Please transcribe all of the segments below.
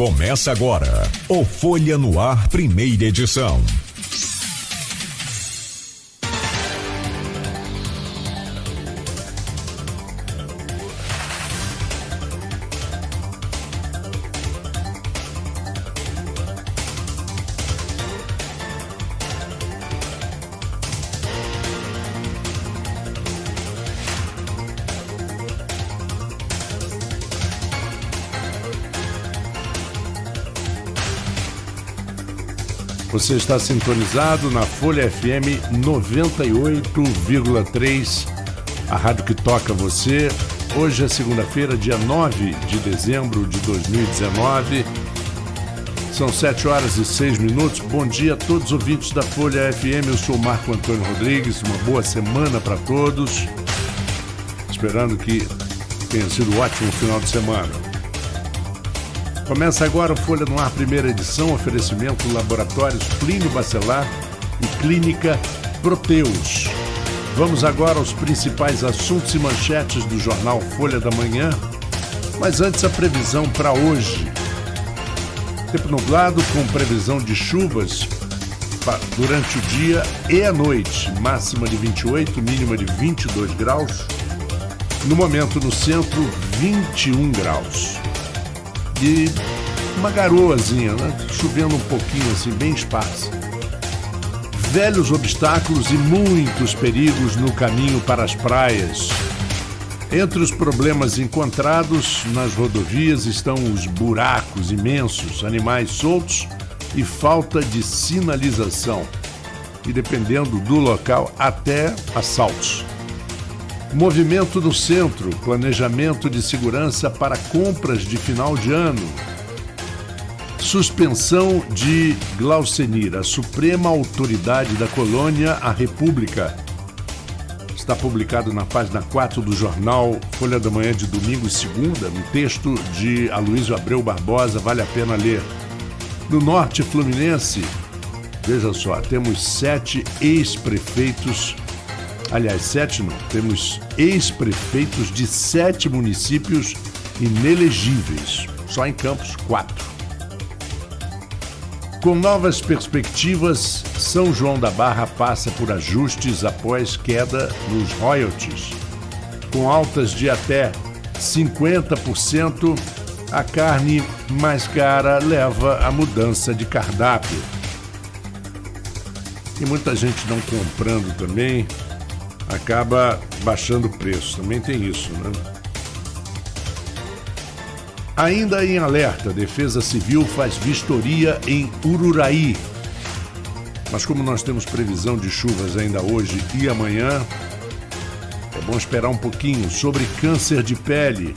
Começa agora o Folha no Ar, primeira edição. Você está sintonizado na Folha FM 98,3, a rádio que toca você. Hoje é segunda-feira, dia 9 de dezembro de 2019. São 7h06. Bom dia a todos os ouvintes da Folha FM. Eu sou o Marco Antônio Rodrigues. Uma boa semana para todos. Esperando que tenha sido um ótimo final de semana. Começa agora o Folha no Ar, primeira edição, oferecimento Laboratórios Plínio Bacelar e Clínica Proteus. Vamos agora aos principais assuntos e manchetes do jornal Folha da Manhã, mas antes a previsão para hoje. Tempo nublado com previsão de chuvas durante o dia e a noite, máxima de 28, mínima de 22 graus. No momento no centro, 21 graus. E uma garoazinha, né? Chovendo um pouquinho assim, bem esparsa. Velhos obstáculos e muitos perigos no caminho para as praias. Entre os problemas encontrados nas rodovias estão os buracos imensos, animais soltos e falta de sinalização. E dependendo do local, até assaltos. Movimento no centro, planejamento de segurança para compras de final de ano. Suspensão de Glaucenir, a Suprema Autoridade da Colônia, a República. Está publicado na página 4 do jornal Folha da Manhã de domingo e segunda, no texto de Aloysio Abreu Barbosa, vale a pena ler. No norte fluminense, veja só, temos 7 ex-prefeitos. Aliás, 7 não. Temos ex-prefeitos de 7 municípios inelegíveis. Só em Campos, 4. Com novas perspectivas, São João da Barra passa por ajustes após queda nos royalties. Com altas de até 50%, a carne mais cara leva à mudança de cardápio. E muita gente não comprando também. Acaba baixando o preço, também tem isso, né? Ainda em alerta, a Defesa Civil faz vistoria em Ururaí. Mas como nós temos previsão de chuvas ainda hoje e amanhã, é bom esperar um pouquinho. Sobre câncer de pele,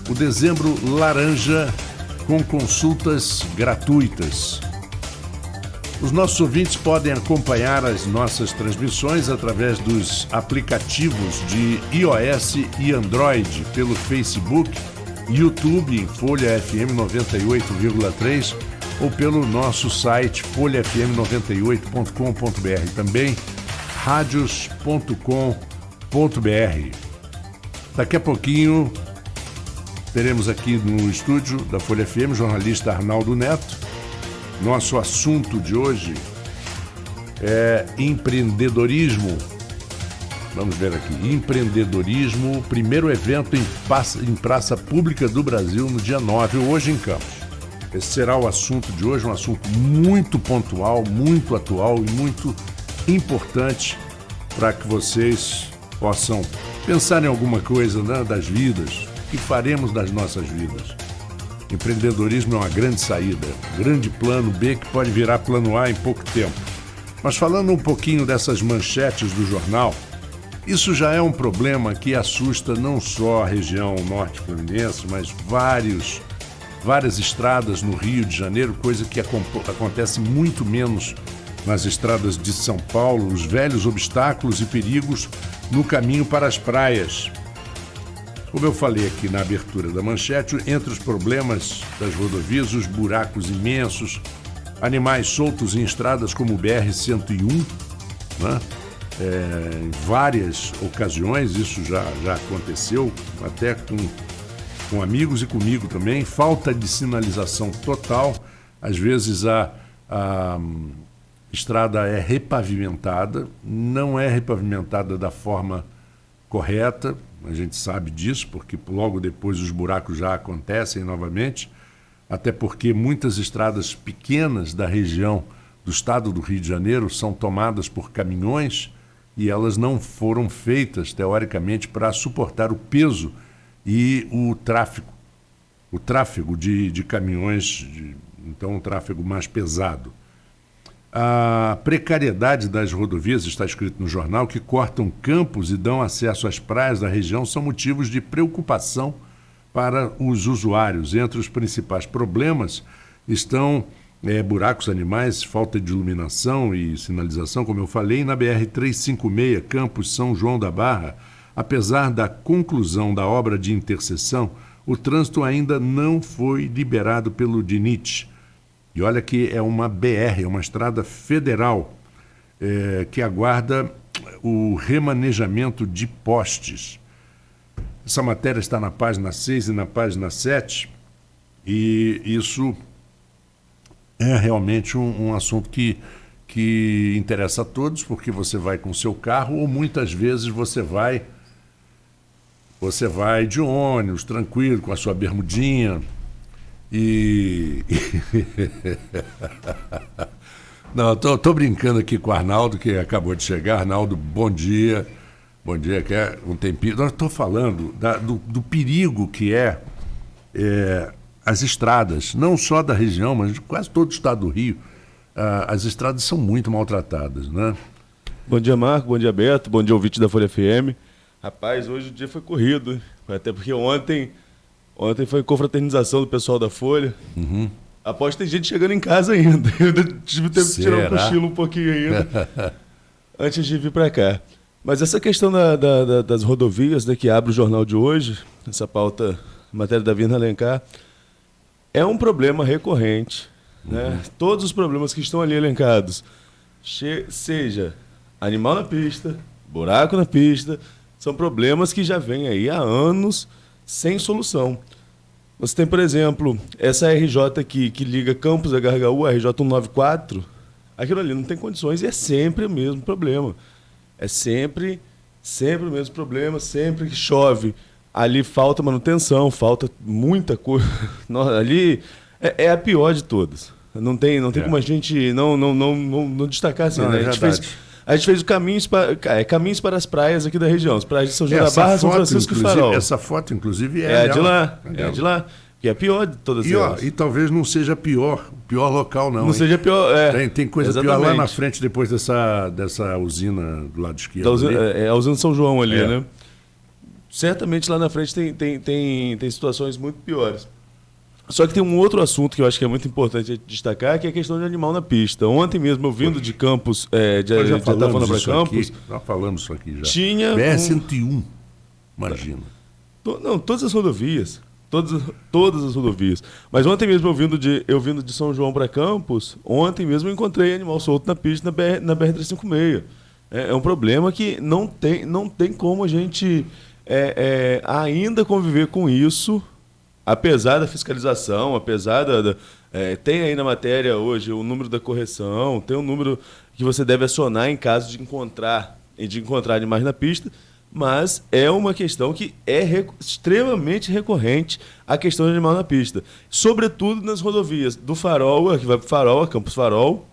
o dezembro laranja com consultas gratuitas. Os nossos ouvintes podem acompanhar as nossas transmissões através dos aplicativos de iOS e Android, pelo Facebook, YouTube em Folha FM 98,3 ou pelo nosso site folhafm98.com.br, também radios.com.br. Daqui a pouquinho teremos aqui no estúdio da Folha FM o jornalista Arnaldo Neto. Nosso assunto de hoje é empreendedorismo. Vamos ver aqui. Empreendedorismo, primeiro evento em praça pública do Brasil no dia 9, hoje em Campos. Esse será o assunto de hoje, um assunto muito pontual, muito atual e muito importante para que vocês possam pensar em alguma coisa, né, das vidas, o que faremos das nossas vidas. Empreendedorismo é uma grande saída, grande plano B que pode virar plano A em pouco tempo. Mas falando um pouquinho dessas manchetes do jornal, isso já é um problema que assusta não só a região norte fluminense, mas várias estradas no Rio de Janeiro, coisa que acontece muito menos nas estradas de São Paulo, os velhos obstáculos e perigos no caminho para as praias. Como eu falei aqui na abertura da manchete, entre os problemas das rodovias, os buracos imensos, animais soltos em estradas como o BR-101, né? Em várias ocasiões, isso já aconteceu, até com com amigos e comigo também, falta de sinalização total. Às vezes a estrada é repavimentada, não é repavimentada da forma correta, a gente sabe disso, porque logo depois os buracos já acontecem novamente, até porque muitas estradas pequenas da região do estado do Rio de Janeiro são tomadas por caminhões e elas não foram feitas, teoricamente, para suportar o peso e o tráfego de caminhões, então um tráfego mais pesado. A precariedade das rodovias, está escrito no jornal, que cortam campos e dão acesso às praias da região, são motivos de preocupação para os usuários. Entre os principais problemas estão buracos animais, falta de iluminação e sinalização, como eu falei. Na BR-356, Campos São João da Barra, apesar da conclusão da obra de interseção, o trânsito ainda não foi liberado pelo DINIT. E olha que é uma BR, é uma estrada federal que aguarda o remanejamento de postes. Essa matéria está na página 6 e na página 7, e isso é realmente um assunto que interessa a todos, porque você vai com o seu carro ou muitas vezes você vai de ônibus, tranquilo, com a sua bermudinha. Não, tô brincando aqui com o Arnaldo, que acabou de chegar. Arnaldo, bom dia. Bom dia, quer um tempinho? Nós estou falando do perigo que as estradas, não só da região, mas de quase todo o estado do Rio. As estradas são muito maltratadas, né? Bom dia, Marco. Bom dia, Beto. Bom dia, ouvinte da Folha FM. Rapaz, hoje o dia foi corrido, hein? Até porque ontem foi confraternização do pessoal da Folha. Uhum. Após ter gente chegando em casa ainda. Eu tive tempo de tirar um cochilo um pouquinho ainda, antes de vir para cá. Mas essa questão das rodovias, né, que abre o jornal de hoje, essa pauta, matéria da Virna Alencar, é um problema recorrente. Né? Todos os problemas que estão ali elencados, seja animal na pista, buraco na pista, são problemas que já vêm aí há anos sem solução. Você tem, por exemplo, essa RJ aqui, que liga Campos a Gargaú, a RJ 194, aquilo ali não tem condições e é sempre o mesmo problema. É sempre o mesmo problema, sempre que chove, ali falta manutenção, falta muita coisa. Ali é a pior de todas. Não tem como a gente não destacar assim, né? A gente fez o caminhos para as praias aqui da região, as praias de São João da Barra, São Francisco e Farol. Essa foto, inclusive, é de lá, que é a pior de todas elas. E talvez não seja o pior local, não. Não seja pior, Tem coisa exatamente. pior lá na frente, depois dessa usina do lado esquerdo. A usina São João ali, né? Certamente lá na frente tem situações muito piores. Só que tem um outro assunto que eu acho que é muito importante destacar, que é a questão de animal na pista. Ontem mesmo, eu vindo de Campos, de Atafona para Campos... Já falamos isso aqui já. Tinha BR-101, imagina. Não, todas as rodovias. Todas as rodovias. Mas ontem mesmo, eu vindo de São João para Campos, ontem mesmo eu encontrei animal solto na pista na BR-356. É um problema que não tem como a gente ainda conviver com isso, apesar da fiscalização, apesar tem aí na matéria hoje o número da correção, tem um número que você deve acionar em caso de encontrar animais na pista, mas é uma questão que é extremamente recorrente, a questão de animal na pista. Sobretudo nas rodovias do Farol, que vai para o Farol, a Campos Farol,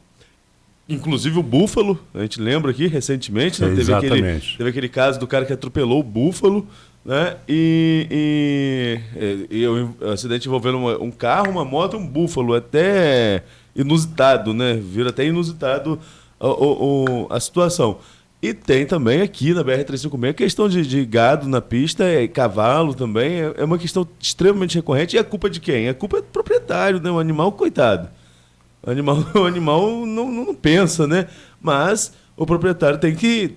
inclusive o búfalo, a gente lembra aqui recentemente, né? Teve aquele caso do cara que atropelou o búfalo, né? E um acidente envolvendo um carro, uma moto, um búfalo, até inusitado, né? Vira até inusitado a situação. E tem também aqui na BR-356 a questão de gado na pista, cavalo também, é uma questão extremamente recorrente. E a culpa de quem? A culpa é do proprietário, né? O animal, coitado. O animal não pensa, né? Mas o proprietário tem que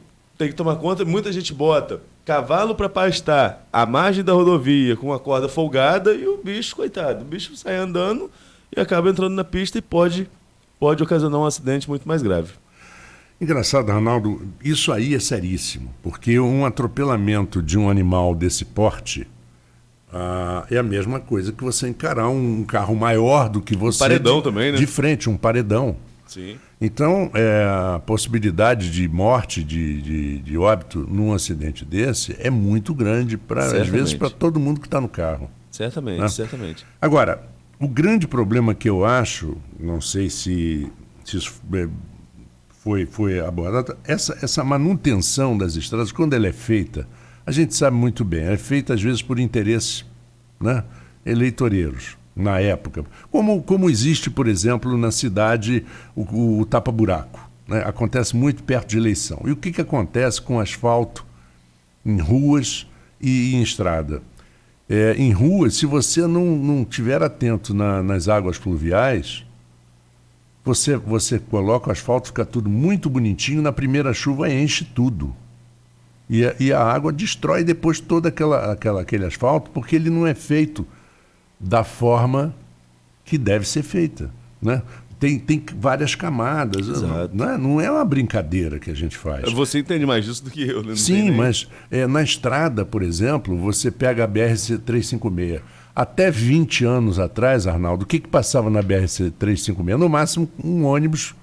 tomar conta. Muita gente bota cavalo para pastar à margem da rodovia com a corda folgada e o bicho, coitado, o bicho sai andando e acaba entrando na pista e pode ocasionar um acidente muito mais grave. Engraçado, Arnaldo, isso aí é seríssimo, porque um atropelamento de um animal desse porte, É a mesma coisa que você encarar um carro maior do que você. Paredão também, né? De frente, um paredão. Sim. Então, a possibilidade de morte, de óbito num acidente desse é muito grande, às vezes, para todo mundo que está no carro. Certamente, né? certamente. Agora, o grande problema que eu acho, não sei se isso foi abordado, essa manutenção das estradas, quando ela é feita, a gente sabe muito bem, é feita às vezes por interesses, né, eleitoreiros, na época. Como existe, por exemplo, na cidade o tapa-buraco, né? Acontece muito perto de eleição. E o que acontece com asfalto em ruas e em estrada? Em ruas, se você não estiver atento nas águas fluviais, você coloca o asfalto, fica tudo muito bonitinho, na primeira chuva enche tudo. E a água destrói depois todo aquele asfalto, porque ele não é feito da forma que deve ser feita, né? Tem várias camadas. Não é uma brincadeira que a gente faz. Você entende mais disso do que eu, né? Sim, mas na estrada, por exemplo, você pega a BR-356. Até 20 anos atrás, Arnaldo, o que passava na BR-356? No máximo, um ônibus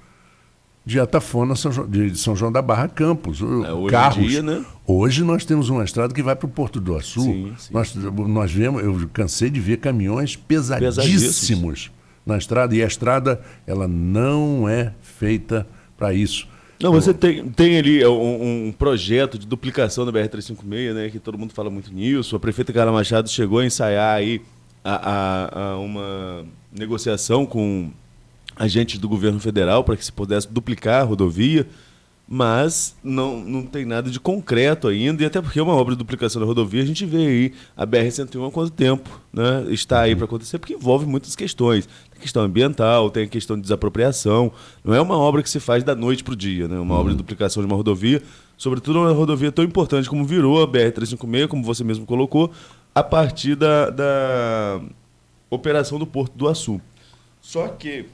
de Atafona, de São João da Barra, Campos. Hoje carros. em dia, né? Hoje nós temos uma estrada que vai para o Porto do Açu. Sim. Nós vemos, eu cansei de ver caminhões pesadíssimos na estrada, e a estrada ela não é feita para isso. Não, você tem ali um projeto de duplicação da BR-356, né, que todo mundo fala muito nisso. A prefeita Carla Machado chegou a ensaiar aí uma negociação com agentes do governo federal para que se pudesse duplicar a rodovia, mas não tem nada de concreto ainda, e até porque é uma obra de duplicação da rodovia, a gente vê aí a BR-101 há quanto tempo, né, está aí para acontecer, porque envolve muitas questões. Tem questão ambiental, tem a questão de desapropriação, não é uma obra que se faz da noite para o dia, né, uma obra de duplicação de uma rodovia, sobretudo uma rodovia tão importante como virou a BR-356, como você mesmo colocou, a partir da operação do Porto do Açu. Só que,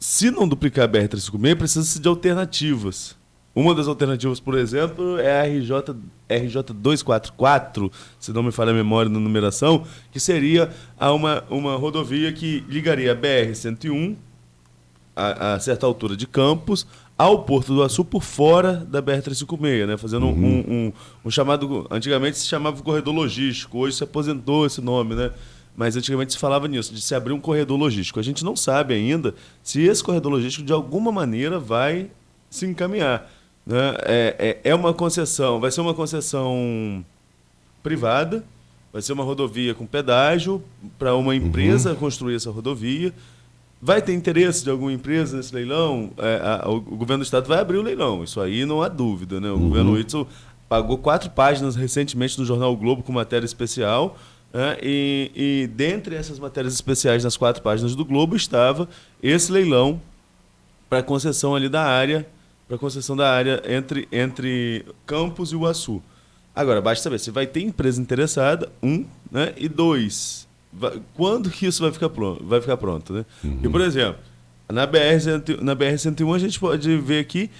se não duplicar a BR-356, precisa-se de alternativas. Uma das alternativas, por exemplo, é a RJ244, se não me falha a memória na numeração, que seria uma rodovia que ligaria a BR-101, a certa altura de Campos, ao Porto do Açu por fora da BR-356, né? Fazendo um chamado... Antigamente se chamava corredor logístico, hoje se aposentou esse nome, né? Mas antigamente se falava nisso, de se abrir um corredor logístico. A gente não sabe ainda se esse corredor logístico, de alguma maneira, vai se encaminhar, né? É uma concessão, vai ser uma concessão privada, vai ser uma rodovia com pedágio para uma empresa construir essa rodovia. Vai ter interesse de alguma empresa nesse leilão? O governo do estado vai abrir o leilão, isso aí não há dúvida, né? O governo Whitson pagou 4 páginas recentemente no jornal o Globo com matéria especial, e dentre essas matérias especiais nas 4 páginas do Globo estava esse leilão para concessão ali da área, entre Campos e o Açu. Agora, basta saber se vai ter empresa interessada, né? E 2, quando que isso vai ficar pronto, né? E, por exemplo, na BR-101 a gente pode ver aqui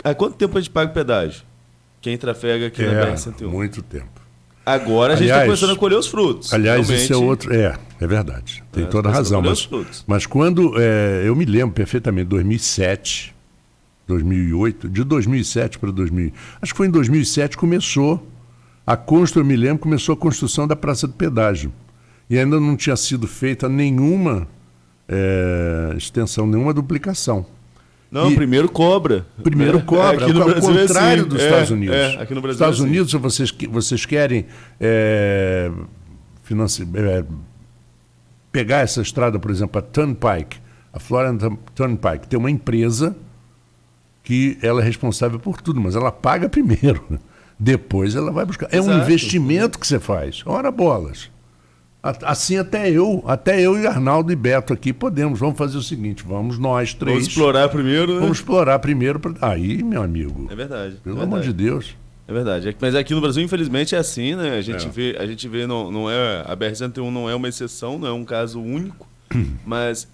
há quanto tempo a gente paga o pedágio? Quem trafega aqui na BR-101? Muito tempo. Agora a gente está começando a colher os frutos. Aliás, esse é outro... É verdade. Tem toda a razão. Mas quando... eu me lembro perfeitamente, 2007, 2008, de 2007 para 2000... Acho que foi em 2007 começou começou a construção da Praça do Pedágio. E ainda não tinha sido feita nenhuma extensão, nenhuma duplicação. Não, primeiro cobra. Primeiro cobra, aqui no ao Brasil contrário assim. dos Estados Unidos. Aqui no Brasil Estados Unidos, se vocês querem pegar essa estrada, por exemplo, a Turnpike, a Florida Turnpike, tem uma empresa que ela é responsável por tudo, mas ela paga primeiro, depois ela vai buscar. É um investimento que você faz. Ora bolas. Assim até eu e Arnaldo e Beto aqui vamos fazer o seguinte, vamos nós 3. Vamos explorar primeiro, né? Vamos explorar primeiro. Aí, meu amigo. É verdade. Pelo amor de Deus. É verdade. Mas aqui no Brasil, infelizmente, é assim, né? A gente vê não é, a BR-101 não é uma exceção, não é um caso único, mas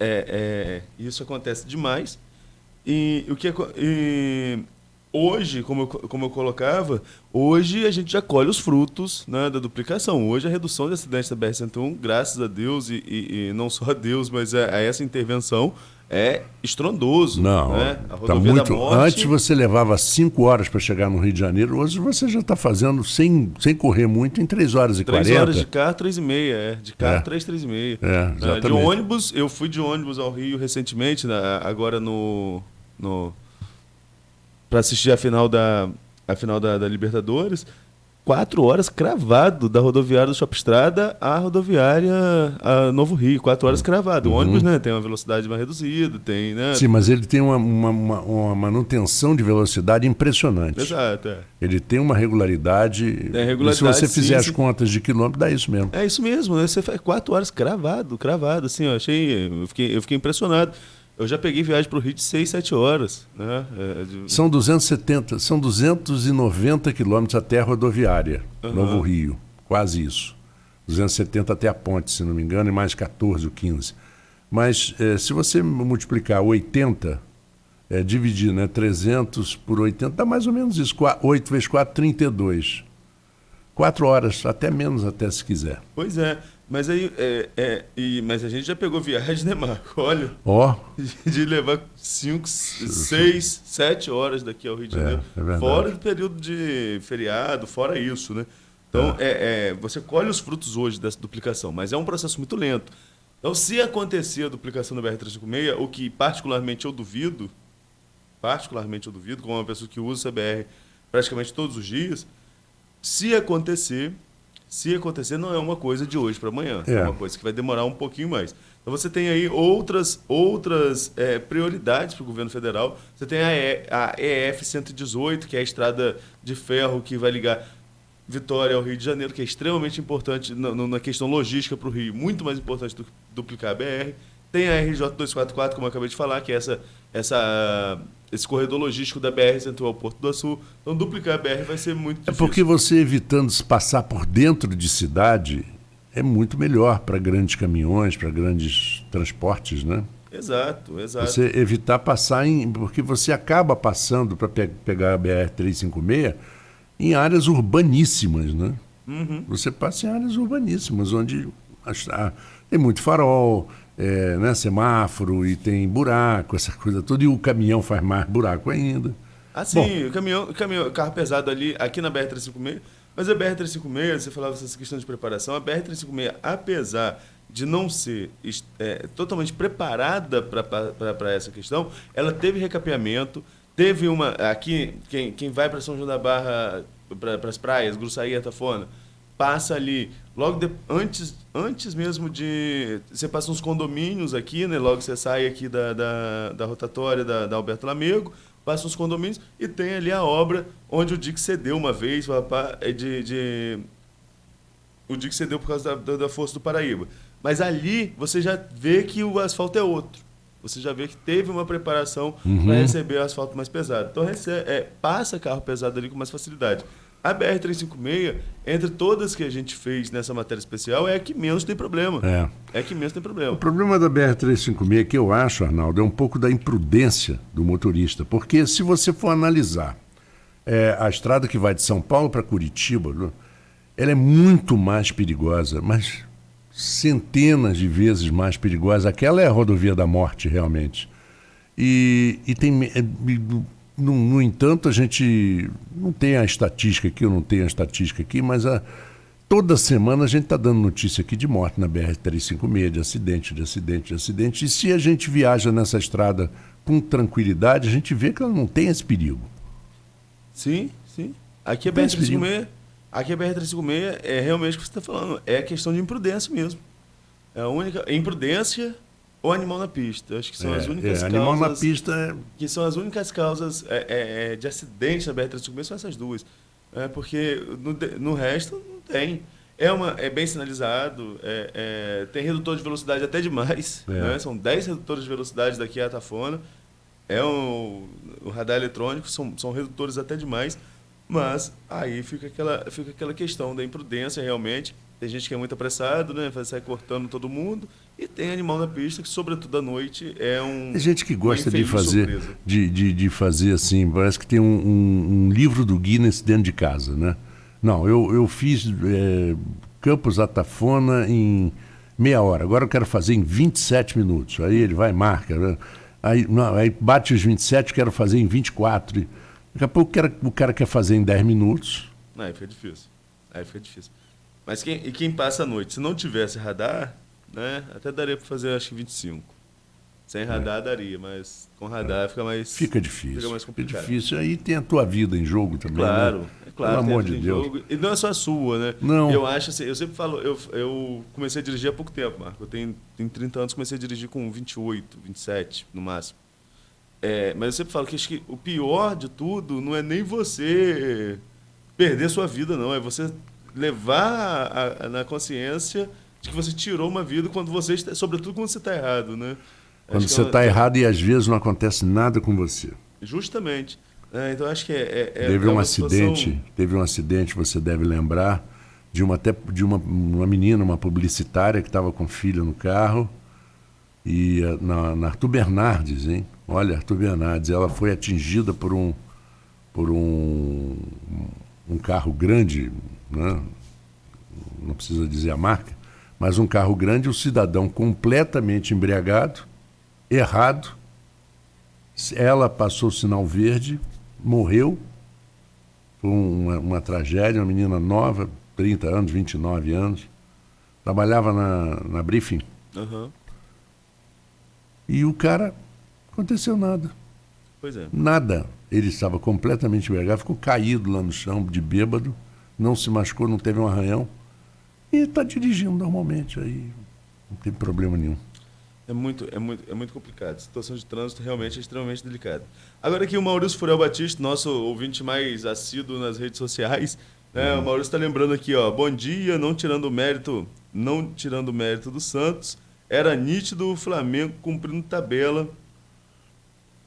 isso acontece demais. Hoje, como eu colocava, hoje a gente já colhe os frutos, né, da duplicação. Hoje a redução de acidentes da BR-101, graças a Deus, e não só a Deus, mas a essa intervenção, é estrondoso. Não, né? A tá rodovia muito. da Morte, Antes você levava 5 horas para chegar no Rio de Janeiro, hoje você já está fazendo, sem correr muito, em 3 horas e 3 40. horas de carro, 3h30, De carro, 3h30. Exatamente. De ônibus, eu fui de ônibus ao Rio recentemente, agora para assistir a final da Libertadores, 4 horas cravado da rodoviária do Shopping Estrada à rodoviária a Novo Rio, 4 horas cravado. O ônibus, né, tem uma velocidade mais reduzida, tem, né? Sim, mas ele tem uma manutenção de velocidade impressionante. Exato, Ele tem uma regularidade. E se você fizer as contas de quilômetro, dá isso mesmo. É isso mesmo, né? Você faz 4 horas cravado, assim, eu fiquei impressionado. Eu já peguei viagem para o Rio de 6, 7 horas. Né? São 290 quilômetros até a rodoviária, Novo Rio. Quase isso. 270 até a ponte, se não me engano, e mais 14 ou 15. Mas se você multiplicar 80, dividir, né, 300 por 80, dá mais ou menos isso. 8 vezes 4, 32. 4 horas, até menos até se quiser. Pois é. Mas aí, mas a gente já pegou viagem, né, Marco? Olha, de levar 5, 6, 7 horas daqui ao Rio de Janeiro, fora do período de feriado, fora isso, né? Então, você colhe os frutos hoje dessa duplicação, mas é um processo muito lento. Então, se acontecer a duplicação da BR-356, o que particularmente eu duvido, como uma pessoa que usa essa BR praticamente todos os dias, se acontecer, não é uma coisa de hoje para amanhã. É uma coisa que vai demorar um pouquinho mais. Então você tem aí outras prioridades para o governo federal. Você tem a EF-118, que é a estrada de ferro que vai ligar Vitória ao Rio de Janeiro, que é extremamente importante na questão logística para o Rio, muito mais importante do que duplicar a BR. Tem a RJ-244, como eu acabei de falar, que é esse corredor logístico da BR Central ao Porto do Açul. Então, duplicar a BR vai ser muito difícil. É porque você, evitando se passar por dentro de cidade, é muito melhor para grandes caminhões, para grandes transportes, né? Exato. Você evitar passar porque você acaba passando para pegar a BR-356 em áreas urbaníssimas, né? Você passa em áreas urbaníssimas, onde tem muito farol, né, semáforo, e tem buraco, essa coisa toda, e o caminhão faz mais buraco ainda. Sim, o carro pesado ali, aqui na BR-356, mas a BR-356, você falava dessa questão de preparação, a BR-356, apesar de não ser totalmente preparada para essa questão, ela teve recapeamento, teve aqui, quem vai para São João da Barra, para as praias, Gruçaí e Atafona, passa ali, logo antes mesmo de... Você passa uns condomínios aqui, né? Logo você sai aqui da rotatória da Alberto Lamego, passa uns condomínios e tem ali a obra onde o DIC cedeu uma vez, o DIC cedeu por causa da Força do Paraíba. Mas ali você já vê que o asfalto é outro. Você já vê que teve uma preparação para receber o asfalto mais pesado. Então passa carro pesado ali com mais facilidade. A BR-356, entre todas que a gente fez nessa matéria especial, é a que menos tem problema. É a que menos tem problema. O problema da BR-356, que eu acho, Arnaldo, é um pouco da imprudência do motorista. Porque se você for analisar a estrada que vai de São Paulo para Curitiba, ela é muito mais perigosa, mas centenas de vezes mais perigosa. Aquela é a rodovia da morte, realmente. E tem... No entanto, a gente não tem a estatística aqui, eu não tenho a estatística aqui, mas toda semana a gente está dando notícia aqui de morte na BR-356, de acidente. E se a gente viaja nessa estrada com tranquilidade, a gente vê que ela não tem esse perigo. Sim. Aqui a BR-356, é realmente o que você está falando, é questão de imprudência mesmo. É a única imprudência... ou animal na pista. Acho que são as únicas causas... Animal na pista que são as únicas causas de acidente na BR-356, são essas duas. Porque no resto não tem. É bem sinalizado, tem redutor de velocidade até demais. Né? São 10 redutores de velocidade daqui a Atafona. O radar eletrônico, são redutores até demais. Mas aí fica aquela questão da imprudência realmente. Tem gente que é muito apressado, né? Sai cortando todo mundo. E tem animal na pista que, sobretudo à noite, é um. Tem gente que gosta de infeliz fazer, surpresa. de fazer assim, parece que tem um livro do Guinness dentro de casa, né? Não, eu fiz Campos Atafona em meia hora, agora eu quero fazer em 27 minutos. Aí ele vai e marca, né? Aí bate os 27, quero fazer em 24. Daqui a pouco o cara quer fazer em 10 minutos. Aí fica difícil. Aí fica difícil. Mas quem passa a noite, se não tivesse radar, né, até daria para fazer, acho que 25. Sem radar daria, mas com radar fica mais... Fica difícil. Fica mais complicado. Fica difícil. Aí tem a tua vida em jogo também. Claro, né? é claro. Pelo amor tem de em Deus. jogo. E não é só a sua, né? Não. Eu acho assim, eu sempre falo, eu comecei a dirigir há pouco tempo, Marco. Eu tenho 30 anos, comecei a dirigir com 28, 27 no máximo. Mas eu sempre falo que acho que o pior de tudo não é nem você perder sua vida, não. É você levar na consciência de que você tirou uma vida quando você, sobretudo quando você está errado, né? Quando Acho você que está errado e às vezes não acontece nada com você. Justamente. Então acho que Teve um acidente, situação... você deve lembrar, de uma menina, uma publicitária que estava com filha no carro, e na Arthur Bernardes, hein? Olha, Arthur Bernardes, ela foi atingida por um carro grande, né? Não precisa dizer a marca, mas um carro grande, o cidadão completamente embriagado, errado, ela passou o sinal verde, morreu, foi uma tragédia, uma menina nova, 30 anos, 29 anos, trabalhava na Briefing. Uhum. E o cara, aconteceu nada. Pois é. Nada. Ele estava completamente embriagado, ficou caído lá no chão, de bêbado, não se machucou, não teve um arranhão, e está dirigindo normalmente, aí não tem problema nenhum. É muito complicado. A situação de trânsito realmente é extremamente delicada. Agora aqui o Maurício Furel Batista, nosso ouvinte mais assíduo nas redes sociais, né? O Maurício está lembrando aqui, ó, bom dia, não tirando o mérito do Santos, era nítido o Flamengo cumprindo tabela.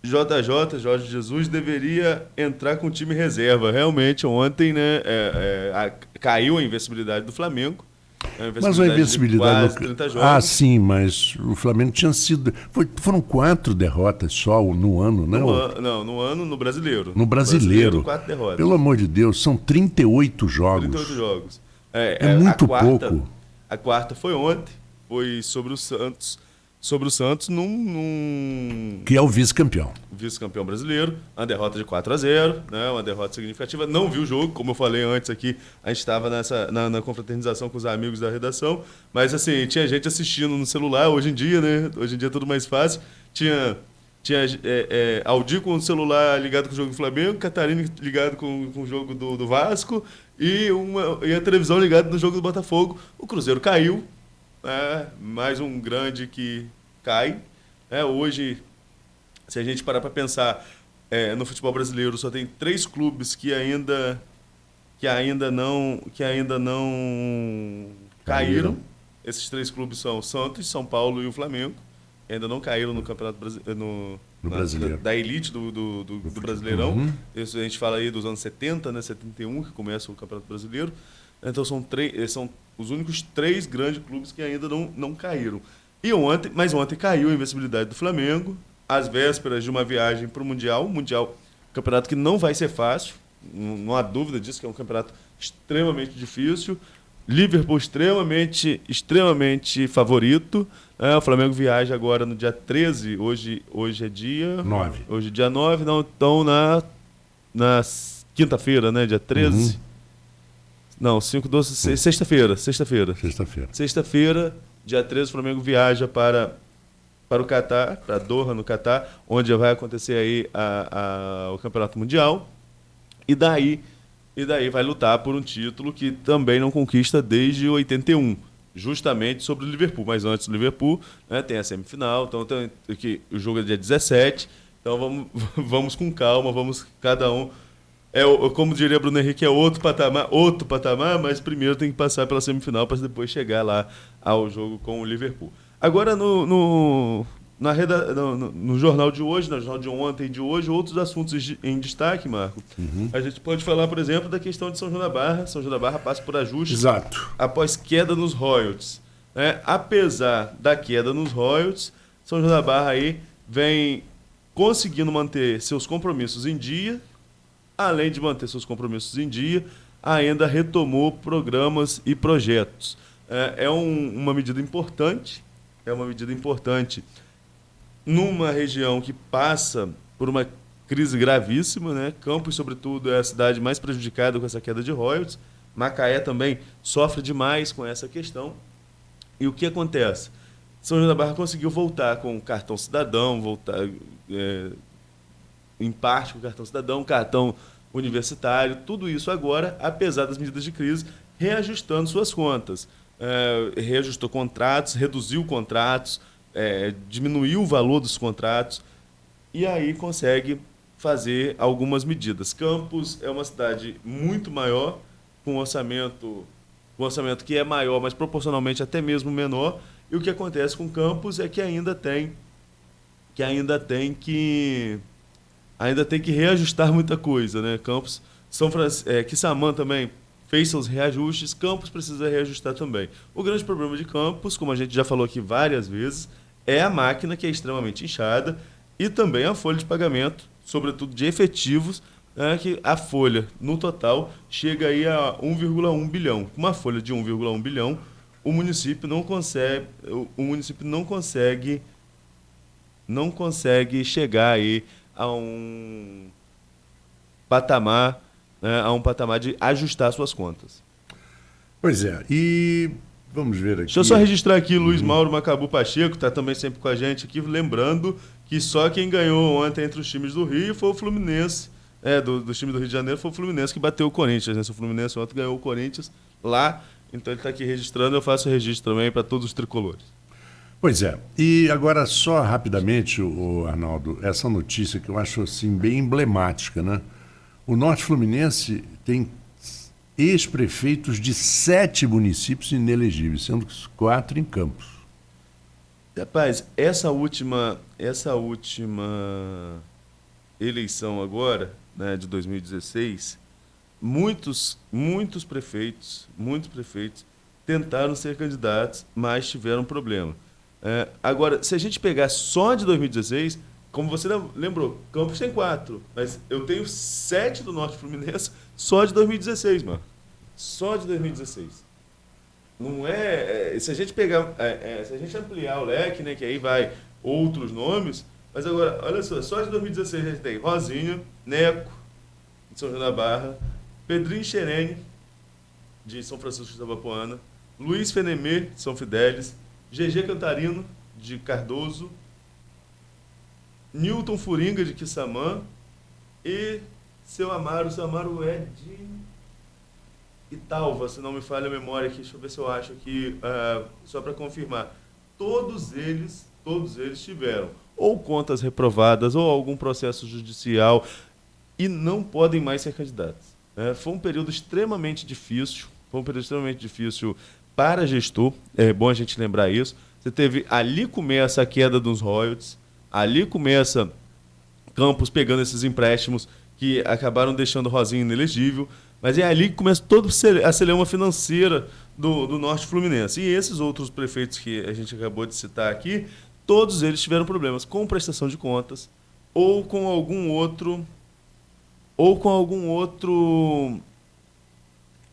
Jorge Jesus, deveria entrar com o time reserva. Realmente, ontem, né, caiu a invencibilidade do Flamengo. Mas a invencibilidade... 30 jogos. Ah, sim, mas o Flamengo tinha sido... Foram 4 derrotas só no ano, né? No ano, no Brasileiro. No Brasileiro. 4 derrotas. Pelo amor de Deus, são 38 jogos. 38 jogos. É muito pouco. A quarta foi ontem, foi sobre o Santos. Que é o vice-campeão. Vice-campeão brasileiro, uma derrota de 4-0, né? Uma derrota significativa. Não vi o jogo, como eu falei antes aqui, a gente estava na confraternização com os amigos da redação, mas assim, tinha gente assistindo no celular, hoje em dia, né? Hoje em dia é tudo mais fácil. Tinha Aldir com o celular ligado com o jogo do Flamengo, Catarina ligado com o jogo do Vasco e a televisão ligada no jogo do Botafogo. O Cruzeiro caiu, mais um grande que cai. Hoje, se a gente parar para pensar, no futebol brasileiro só tem 3 clubes que ainda não caíram. Esses 3 clubes são o Santos, São Paulo e o Flamengo. Ainda não caíram no Campeonato Brasileiro. Da elite do Brasileirão. Uhum. Isso a gente fala aí dos anos 70, né, 71, que começa o Campeonato Brasileiro. Então são os únicos 3 grandes clubes que ainda não caíram. Mas ontem caiu a invencibilidade do Flamengo, às vésperas de uma viagem para o Mundial, campeonato que não vai ser fácil, não há dúvida disso, que é um campeonato extremamente difícil. Liverpool extremamente favorito. O Flamengo viaja agora no dia 13, hoje é dia... 9. Hoje é dia 9, então na quinta-feira, né, dia 13... Uhum. Não, 5, 12, sexta-feira. Sexta-feira, dia 13, o Flamengo viaja para o Catar, para Doha, no Catar, onde vai acontecer aí o Campeonato Mundial. E daí vai lutar por um título que também não conquista desde 81, justamente sobre o Liverpool. Mas antes do Liverpool, né, tem a semifinal, então o jogo é dia 17. Então vamos com calma, vamos cada um... como diria Bruno Henrique, é outro patamar, mas primeiro tem que passar pela semifinal para depois chegar lá ao jogo com o Liverpool. Agora, no no jornal de hoje, no jornal de ontem e de hoje, outros assuntos em destaque, Marco. A gente pode falar, por exemplo, da questão de São João da Barra. São João da Barra passa por ajustes após queda nos royalties. Apesar da queda nos royalties, São João da Barra aí vem conseguindo manter seus compromissos em dia. Além de manter seus compromissos em dia, ainda retomou programas e projetos. Uma medida importante. É uma medida importante numa região que passa por uma crise gravíssima, né? Campos, sobretudo, é a cidade mais prejudicada com essa queda de royalties. Macaé também sofre demais com essa questão. E o que acontece? São João da Barra conseguiu voltar com o cartão cidadão, em parte com o cartão cidadão, cartão universitário, tudo isso agora, apesar das medidas de crise, reajustando suas contas. Reajustou contratos, reduziu contratos, diminuiu o valor dos contratos e aí consegue fazer algumas medidas. Campos é uma cidade muito maior, com um orçamento que é maior, mas proporcionalmente até mesmo menor. E o que acontece com Campos é que ainda tem que reajustar muita coisa, né? Campos, Quissamã também fez seus reajustes, Campos precisa reajustar também. O grande problema de Campos, como a gente já falou aqui várias vezes, é a máquina, que é extremamente inchada, e também a folha de pagamento, sobretudo de efetivos, que a folha, no total, chega aí a 1,1 bilhão. Com uma folha de 1,1 bilhão, o município não consegue chegar aí a um patamar de ajustar suas contas. Pois é, e vamos ver aqui. Deixa eu só registrar aqui o Luiz Mauro Macabu Pacheco, está também sempre com a gente aqui, lembrando que só quem ganhou ontem entre os times do Rio foi o Fluminense, do time do Rio de Janeiro, foi o Fluminense que bateu o Corinthians, né? O Fluminense ontem ganhou o Corinthians lá, então ele está aqui registrando, eu faço o registro também para todos os tricolores. Pois é, e agora só rapidamente, Arnaldo, essa notícia que eu acho assim, bem emblemática, né? O Norte Fluminense tem ex-prefeitos de 7 municípios inelegíveis, sendo que 4 em Campos. Rapaz, essa última eleição agora, né, de 2016, muitos prefeitos tentaram ser candidatos, mas tiveram problema. Agora, se a gente pegar só de 2016, como você lembrou, Campos tem 4, mas eu tenho 7 do Norte Fluminense só de 2016, mano. Só de 2016. Não se a gente pegar, se a gente ampliar o leque, né, que aí vai outros nomes, mas agora, olha só de 2016 a gente tem Rosinha, Neco, de São João da Barra, Pedrinho Xerene, de São Francisco de Itabapoana, Luiz Fenemê, de São Fidélis, GG Cantarino, de Cardoso, Newton Furinga, de Quissamã, e seu Amaro é de Italva, se não me falha a memória aqui, deixa eu ver se eu acho aqui, só para confirmar. Todos eles tiveram ou contas reprovadas ou algum processo judicial e não podem mais ser candidatos. Foi um período extremamente difícil, para gestor, é bom a gente lembrar isso. Ali começa a queda dos royalties, ali começa Campos pegando esses empréstimos que acabaram deixando Rosinha inelegível, mas é ali que começa todo a celeuma financeira do Norte Fluminense. E esses outros prefeitos que a gente acabou de citar aqui, todos eles tiveram problemas com prestação de contas ou com algum outro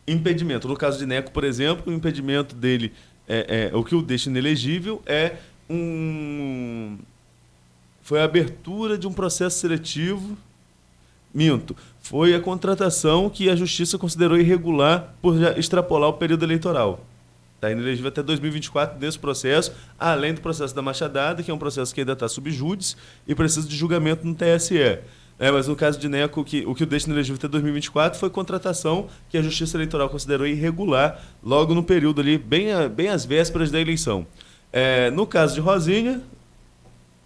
impedimento. No caso de Neco, por exemplo, o impedimento dele, o que o deixa inelegível foi a abertura de um processo seletivo. Foi a contratação que a Justiça considerou irregular por já extrapolar o período eleitoral. Está inelegível até 2024 nesse processo, além do processo da Machadada, que é um processo que ainda está sob júdice e precisa de julgamento no TSE. Mas no caso de Neco, o que o deixa inelegível até 2024 foi contratação que a Justiça Eleitoral considerou irregular logo no período ali, bem às vésperas da eleição. No caso de Rosinha,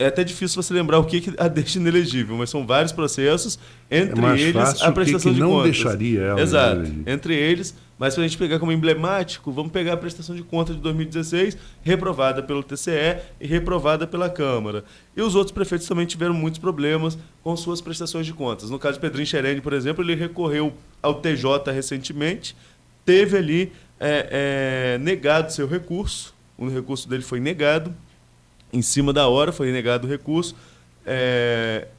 é até difícil você lembrar o que a deixa inelegível, mas são vários processos, entre eles fácil, a prestação que de não contas. deixaria ela Exato, inelegível. entre eles, mas para a gente pegar como emblemático, vamos pegar a prestação de contas de 2016, reprovada pelo TCE e reprovada pela Câmara. E os outros prefeitos também tiveram muitos problemas com suas prestações de contas. No caso de Pedrinho Xerene, por exemplo, ele recorreu ao TJ recentemente, teve ali negado seu recurso, o recurso dele foi negado, em cima da hora foi negado o recurso.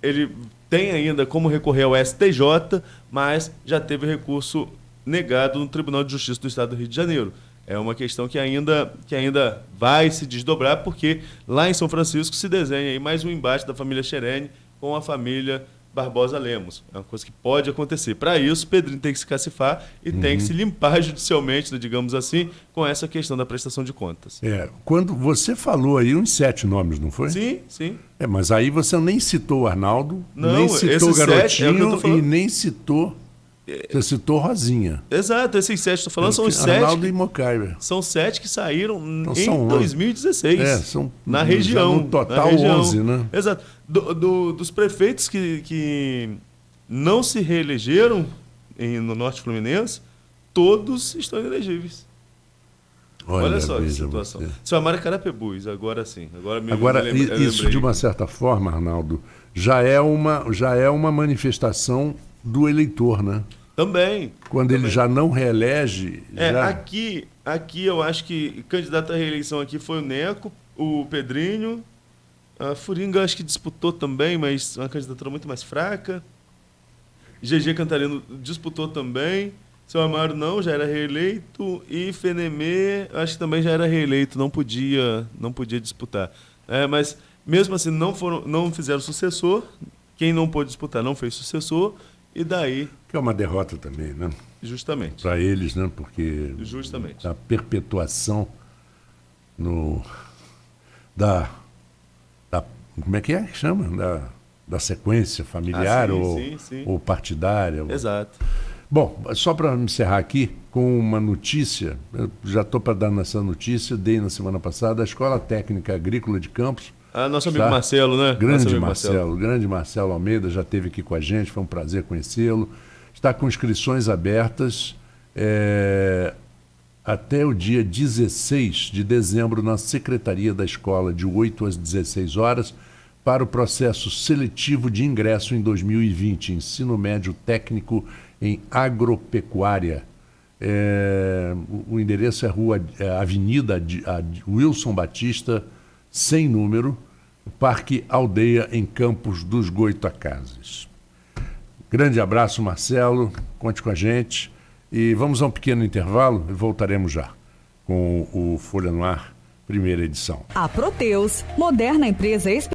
Ele tem ainda como recorrer ao STJ, mas já teve recurso negado no Tribunal de Justiça do Estado do Rio de Janeiro. É uma questão que ainda vai se desdobrar, porque lá em São Francisco se desenha aí mais um embate da família Xerene com a família Barbosa Lemos. É uma coisa que pode acontecer. Para isso, Pedrinho tem que se cacifar e tem que se limpar judicialmente, digamos assim, com essa questão da prestação de contas. Quando você falou aí uns 7 nomes, não foi? Sim, sim. Mas aí você nem citou o Arnaldo, Não, nem citou o Garotinho e nem citou... Você citou Rosinha. Exato, esses 7 que estou falando são os 7. Arnaldo e Mocaiber. São 7 que saíram então, em 2016. São na região. No total, 11, né? Exato. Dos prefeitos que não se reelegeram no Norte Fluminense, todos estão inelegíveis. Olha só que situação. Você. Seu Amaro Carapebus, agora sim. Agora, isso de uma certa forma, Arnaldo, já é uma manifestação do eleitor, né? Também. Quando ele já não reelege... Aqui eu acho que candidato à reeleição aqui foi o Neco, o Pedrinho, a Furinga acho que disputou também, mas uma candidatura muito mais fraca. GG Cantarino disputou também. Seu Amaro não, já era reeleito. E Fenemê, acho que também já era reeleito, não podia disputar. Mas mesmo assim não fizeram sucessor. Quem não pôde disputar não fez sucessor. E daí... Que é uma derrota também, né? Justamente. Para eles, né? Porque... Justamente. A perpetuação como é que chama? Da sequência familiar ou partidária. Exato. Bom, só para encerrar aqui com uma notícia, eu já estou para dar essa notícia, dei na semana passada, a Escola Técnica Agrícola de Campos. Nosso amigo Marcelo, né? Grande Marcelo Almeida já esteve aqui com a gente, foi um prazer conhecê-lo. Está com inscrições abertas até o dia 16 de dezembro na Secretaria da Escola, de 8 às 16 horas, para o processo seletivo de ingresso em 2020, ensino médio técnico em agropecuária. O endereço é Avenida Wilson Batista, sem número, Parque Aldeia, em Campos dos Goitacazes. Grande abraço, Marcelo, conte com a gente e vamos a um pequeno intervalo e voltaremos já com o Folha no Ar, primeira edição. A Proteus, moderna empresa